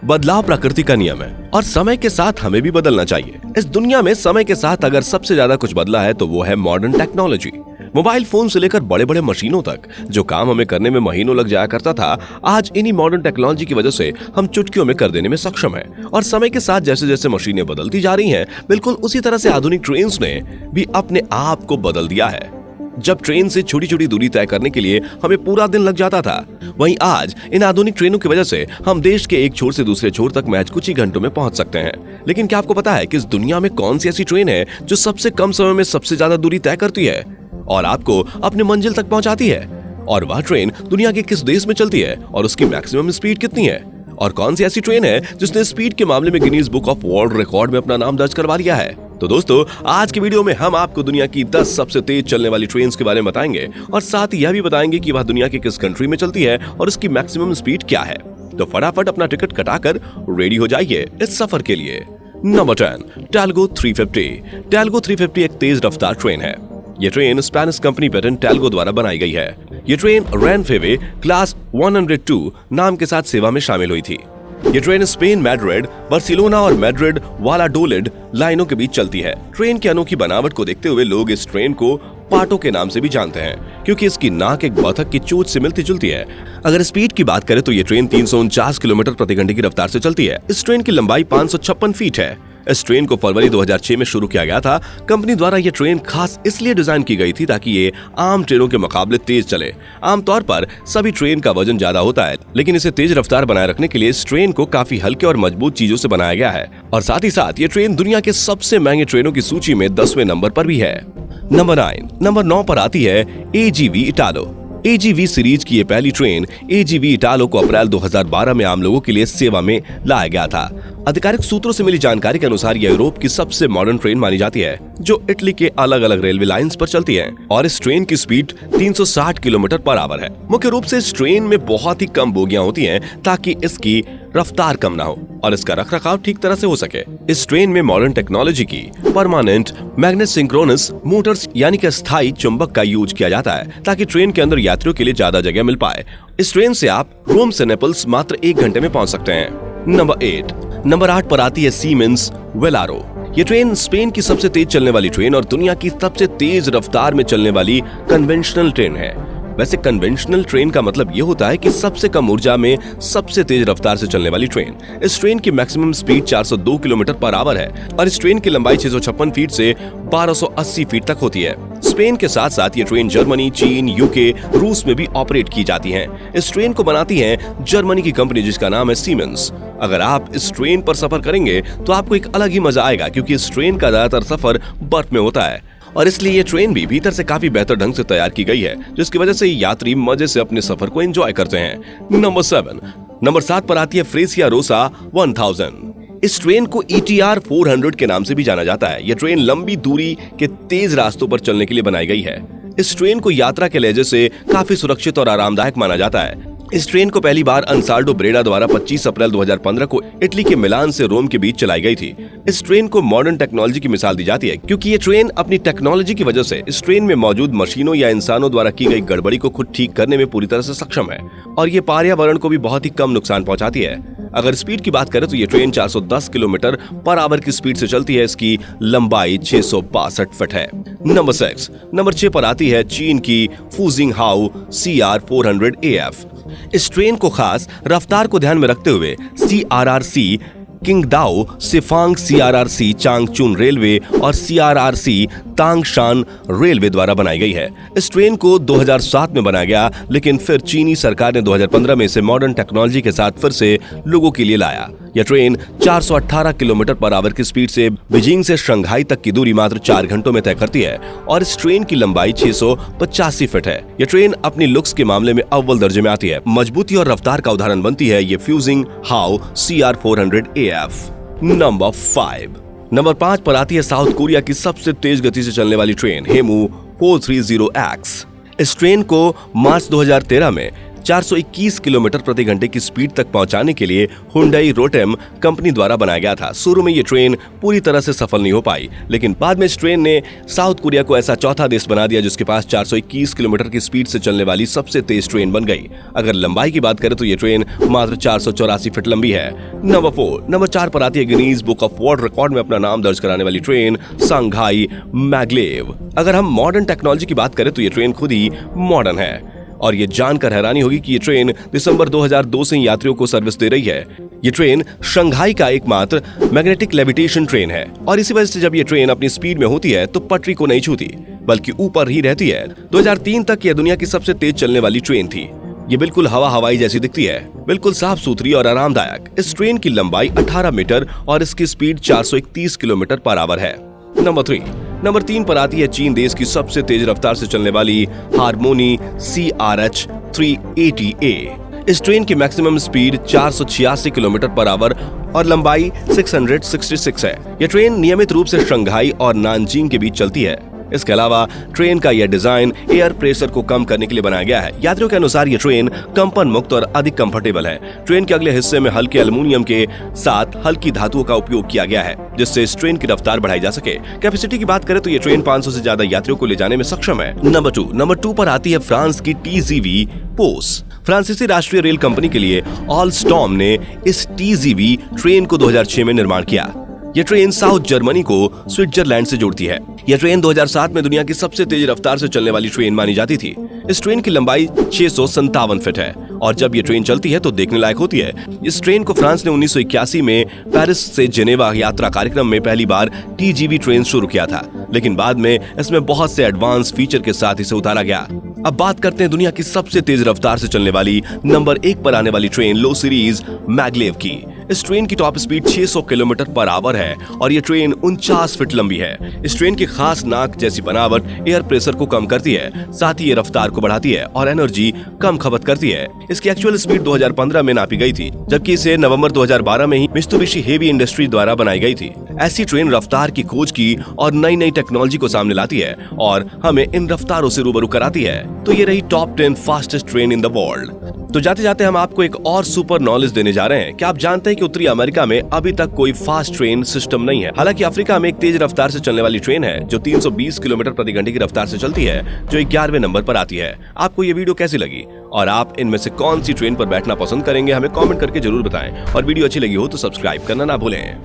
बदलाव प्रकृति का नियम है और समय के साथ हमें भी बदलना चाहिए। इस दुनिया में समय के साथ अगर सबसे ज्यादा कुछ बदला है तो वो है मॉडर्न टेक्नोलॉजी। मोबाइल फोन से लेकर बड़े बड़े मशीनों तक जो काम हमें करने में महीनों लग जाया करता था, आज इन्हीं मॉडर्न टेक्नोलॉजी की वजह से हम चुटकियों में कर देने में सक्षम हैं। और समय के साथ जैसे जैसे मशीनें बदलती जा रही हैं, बिल्कुल उसी तरह से आधुनिक ट्रेन ने भी अपने आप को बदल दिया है। जब ट्रेन से छोटी छोटी दूरी तय करने के लिए हमें पूरा दिन लग जाता था, वहीं आज इन आधुनिक ट्रेनों की वजह से हम देश के एक छोर से दूसरे छोर तक महज कुछ ही घंटों में पहुंच सकते हैं। लेकिन क्या आपको पता है कि इस दुनिया में कौन सी ऐसी ट्रेन है जो सबसे कम समय में सबसे ज्यादा दूरी तय करती है और आपको अपने मंजिल तक पहुंचाती है? और वह ट्रेन दुनिया के किस देश में चलती है और उसकी मैक्सिमम स्पीड कितनी है? और कौन सी ऐसी ट्रेन है जिसने स्पीड के मामले में Guinness book of world record में अपना नाम दर्ज करवा लिया है? तो दोस्तों, आज की वीडियो में हम आपको दुनिया की 10 सबसे तेज चलने वाली ट्रेन के बारे में बताएंगे और साथ ही यह भी बताएंगे कि वह दुनिया के किस कंट्री में चलती है और उसकी मैक्सिमम स्पीड क्या है। तो फटाफट अपना टिकट कटाकर रेडी हो जाइए इस सफर के लिए। Number 10, Talgo 350। टैल्गो 350 एक तेज रफ्तार ट्रेन है। ये train Spanish company patent Talgo द्वारा बनाई गई है। ये ट्रेन रेनफेवे क्लास 102 नाम के साथ सेवा में शामिल हुई थी। ये ट्रेन स्पेन मैड्रिड, बार्सिलोना और मैड्रिड वालाडोलिड लाइनों के बीच चलती है। ट्रेन की अनोखी बनावट को देखते हुए लोग इस ट्रेन को पाटो के नाम से भी जानते हैं, क्योंकि इसकी नाक एक बतख की चोंच से मिलती जुलती है। अगर स्पीड की बात करें तो ये ट्रेन 349 किलोमीटर प्रति घंटे की रफ्तार से चलती है। इस ट्रेन की लंबाई 556 फीट है। इस ट्रेन को फरवरी 2006 में शुरू किया गया था। कंपनी द्वारा यह ट्रेन खास इसलिए डिजाइन की गई थी ताकि ये आम ट्रेनों के मुकाबले तेज चले। आमतौर पर सभी ट्रेन का वजन ज्यादा होता है, लेकिन इसे तेज रफ्तार बनाए रखने के लिए इस ट्रेन को काफी हल्के और मजबूत चीजों से बनाया गया है। और साथ ही साथ ये ट्रेन दुनिया के सबसे महंगे ट्रेनों की सूची में 10वें नंबर पर भी है। नंबर 9 पर आती है एजीवी इटालो। एजीवी सीरीज की ये पहली ट्रेन एजीवी इटालो को अप्रैल 2012 में आम लोगों के लिए सेवा में लाया गया था। आधिकारिक सूत्रों से मिली जानकारी के अनुसार यह यूरोप की सबसे मॉडर्न ट्रेन मानी जाती है, जो इटली के अलग अलग रेलवे लाइंस पर चलती है। और इस ट्रेन की स्पीड 360 किलोमीटर पर आवर है। मुख्य रूप से इस ट्रेन में बहुत ही कम बोगियां होती हैं ताकि इसकी रफ्तार कम ना हो और इसका रखरखाव ठीक तरह से हो सके। इस ट्रेन में मॉडर्न टेक्नोलॉजी की परमानेंट मैग्नेट सिंक्रोनस मोटर्स यानी कि स्थायी चुंबक का यूज किया जाता है ताकि ट्रेन के अंदर यात्रियों के लिए ज्यादा जगह मिल पाए। इस ट्रेन से आप रोम से नेपल्स मात्र 1 घंटे में पहुंच सकते हैं। नंबर 8 पर आती है सीमेंस वेलारो। ये ट्रेन स्पेन की सबसे तेज चलने वाली ट्रेन और दुनिया की सबसे तेज रफ्तार में चलने वाली कन्वेंशनल ट्रेन है। वैसे कन्वेंशनल ट्रेन का मतलब ये होता है कि सबसे कम ऊर्जा में सबसे तेज रफ्तार से चलने वाली ट्रेन। इस ट्रेन की maximum speed 402 kilometre per hour है और इस ट्रेन की लंबाई 656 फीट से 1280 फीट तक होती है। स्पेन के साथ साथ ये ट्रेन जर्मनी, चीन, यूके, रूस में भी ऑपरेट की जाती है। इस ट्रेन को बनाती है जर्मनी की कंपनी जिसका नाम है सीमेंस। अगर आप इस ट्रेन पर सफर करेंगे तो आपको एक अलग ही मजा आएगा, क्योंकि इस ट्रेन का ज्यादातर सफर बर्फ में होता है और इसलिए ये ट्रेन भी भीतर से काफी बेहतर ढंग से तैयार की गई है, जिसकी वजह से यात्री मजे से अपने सफर को एंजॉय करते हैं। नंबर 7 पर आती है फ्रेसिया रोसा 1000। इस ट्रेन को ETR 400 के नाम से भी जाना जाता है। यह ट्रेन लंबी दूरी के तेज रास्तों पर चलने के लिए बनाई गई है। इस ट्रेन को यात्रा के लहजे से काफी सुरक्षित और आरामदायक माना जाता है। इस ट्रेन को पहली बार अंसाल्डो ब्रेडा द्वारा 25 अप्रैल 2015 को इटली के मिलान से रोम के बीच चलाई गई थी। इस ट्रेन को मॉडर्न टेक्नोलॉजी की मिसाल दी जाती है, क्योंकि ये ट्रेन अपनी टेक्नोलॉजी की वजह से इस ट्रेन में मौजूद मशीनों या इंसानों द्वारा की गई गड़बड़ी को खुद ठीक करने में पूरी तरह से सक्षम है और ये पर्यावरण को भी बहुत ही कम नुकसान पहुंचाती है। अगर स्पीड की बात करें तो ये ट्रेन 410 किलोमीटर पर आवर की स्पीड से चलती है। इसकी लंबाई 662 फीट है। नंबर 6 पर आती है चीन की फूजिंग हाउ CR 400 AF। इस ट्रेन को खास रफ्तार को ध्यान में रखते हुए CRRC Qingdao Sifang, CRRC Changchun railway और CRRC तांगशान रेलवे द्वारा बनाई गई है। इस ट्रेन को 2007 में बनाया गया, लेकिन फिर चीनी सरकार ने 2015 में इसे मॉडर्न टेक्नोलॉजी के साथ फिर से लोगों के लिए लाया। यह ट्रेन 418 किलोमीटर पर आवर की स्पीड से बीजिंग से शंघाई तक की दूरी मात्र 4 घंटों में तय करती है और इस ट्रेन की लंबाई 685 फीट है। यह ट्रेन अपनी लुक्स के मामले में अव्वल दर्जे में आती है। मजबूती और रफ्तार का उदाहरण बनती है ये fusing how CR 400 AF। Number 5 पर आती है साउथ कोरिया की सबसे तेज गति से चलने वाली ट्रेन हेमू 430X। इस ट्रेन को मार्च 2013 में 421 किलोमीटर प्रति घंटे की स्पीड तक पहुंचाने के लिए हुंडई रोटेम कंपनी द्वारा बनाया गया था। शुरू में ये ट्रेन पूरी तरह से सफल नहीं हो पाई, लेकिन बाद में इस ट्रेन ने साउथ कोरिया को ऐसा चौथा देश बना दिया जिसके पास 421 किलोमीटर की स्पीड से चलने वाली सबसे तेज ट्रेन बन गई। अगर लंबाई की बात करें तो ये ट्रेन मात्र 484 फीट लंबी है। नंबर 4 पर आती है Guinness book of world record में अपना नाम दर्ज कराने वाली ट्रेन शंघाई मैग्लेव। अगर हम मॉडर्न टेक्नोलॉजी की बात करें तो ये ट्रेन खुद ही मॉडर्न है और ये जानकर हैरानी होगी कि ये ट्रेन दिसंबर 2002 से यात्रियों को सर्विस दे रही है। ये ट्रेन शंघाई का एकमात्र मैग्नेटिक लेविटेशन ट्रेन है और इसी वजह से जब ये ट्रेन अपनी स्पीड में होती है तो पटरी को नहीं छूती बल्कि ऊपर ही रहती है। 2003 तक यह दुनिया की सबसे तेज चलने वाली ट्रेन थी। ये बिल्कुल हवाई जैसी दिखती है, बिल्कुल साफ सुथरी और आरामदायक। इस ट्रेन की लंबाई 18 मीटर और इसकी स्पीड 431 किलोमीटर पर आवर है। नंबर 3 पर आती है चीन देश की सबसे तेज रफ्तार से चलने वाली हारमोनी CRH 380A। इस ट्रेन की maximum speed 486 kilometre per hour और लंबाई 666 है। यह ट्रेन नियमित रूप से शंघाई और नानजिंग के बीच चलती है। इसके अलावा ट्रेन का यह डिजाइन एयर प्रेशर को कम करने के लिए बनाया गया है। यात्रियों के अनुसार यह ट्रेन कंपन मुक्त और अधिक कंफर्टेबल है। ट्रेन के अगले हिस्से में हल्के एल्युमिनियम के साथ हल्की धातुओं का उपयोग किया गया है जिससे इस ट्रेन की रफ्तार बढ़ाई जा सके। कैपेसिटी की बात करें तो यह ट्रेन 500 से ज्यादा यात्रियों को ले जाने में सक्षम है। नंबर 2 पर आती है फ्रांस की TGV पोस। फ्रांसीसी राष्ट्रीय रेल कंपनी के लिए ऑलस्टॉम ने इस TGV ट्रेन को 2006 में निर्माण किया। यह ट्रेन साउथ जर्मनी को स्विट्जरलैंड से जोड़ती है। यह ट्रेन 2007 में दुनिया की सबसे तेज रफ्तार से चलने वाली ट्रेन मानी जाती थी। इस ट्रेन की लंबाई 657 फीट है और जब ये ट्रेन चलती है तो देखने लायक होती है। इस ट्रेन को फ्रांस ने 1981 में पेरिस से जेनेवा यात्रा कार्यक्रम में पहली बार TGV ट्रेन शुरू किया था, लेकिन बाद में इसमें बहुत से एडवांस फीचर के साथ इसे उतारा गया। अब बात करते हैं दुनिया की सबसे तेज रफ्तार से चलने वाली नंबर 1 पर आने वाली ट्रेन लो सीरीज मैग्लेव की। इस ट्रेन की top speed 600 kilometre per hour है और ये ट्रेन 49 फीट लंबी है। इस ट्रेन की खास नाक जैसी बनावट एयर प्रेशर को कम करती है, साथ ही ये रफ्तार को बढ़ाती है और एनर्जी कम खपत करती है। इसकी एक्चुअल स्पीड 2015 में नापी गई थी, जबकि इसे नवंबर 2012 में ही मित्सुबिशी हेवी इंडस्ट्री द्वारा बनाई गई थी। ऐसी ट्रेन रफ्तार की खोज की और नई टेक्नोलॉजी को सामने लाती है और हमें इन रफ्तारों से रूबरू कराती है। तो ये रही top 10 fastest train in the world. तो जाते जाते हम आपको एक और सुपर नॉलेज देने जा रहे हैं। क्या आप जानते हैं कि उत्तरी अमेरिका में अभी तक कोई फास्ट ट्रेन सिस्टम नहीं है? हालांकि अफ्रीका में एक तेज रफ्तार से चलने वाली ट्रेन है जो 320 किलोमीटर प्रति घंटे की रफ्तार से चलती है, जो 11वें नंबर पर आती है। आपको ये वीडियो कैसी लगी और आप इनमें से कौन सी ट्रेन पर बैठना पसंद करेंगे? हमें कमेंट करके जरूर बताएं और वीडियो अच्छी लगी हो तो सब्सक्राइब करना ना भूलें।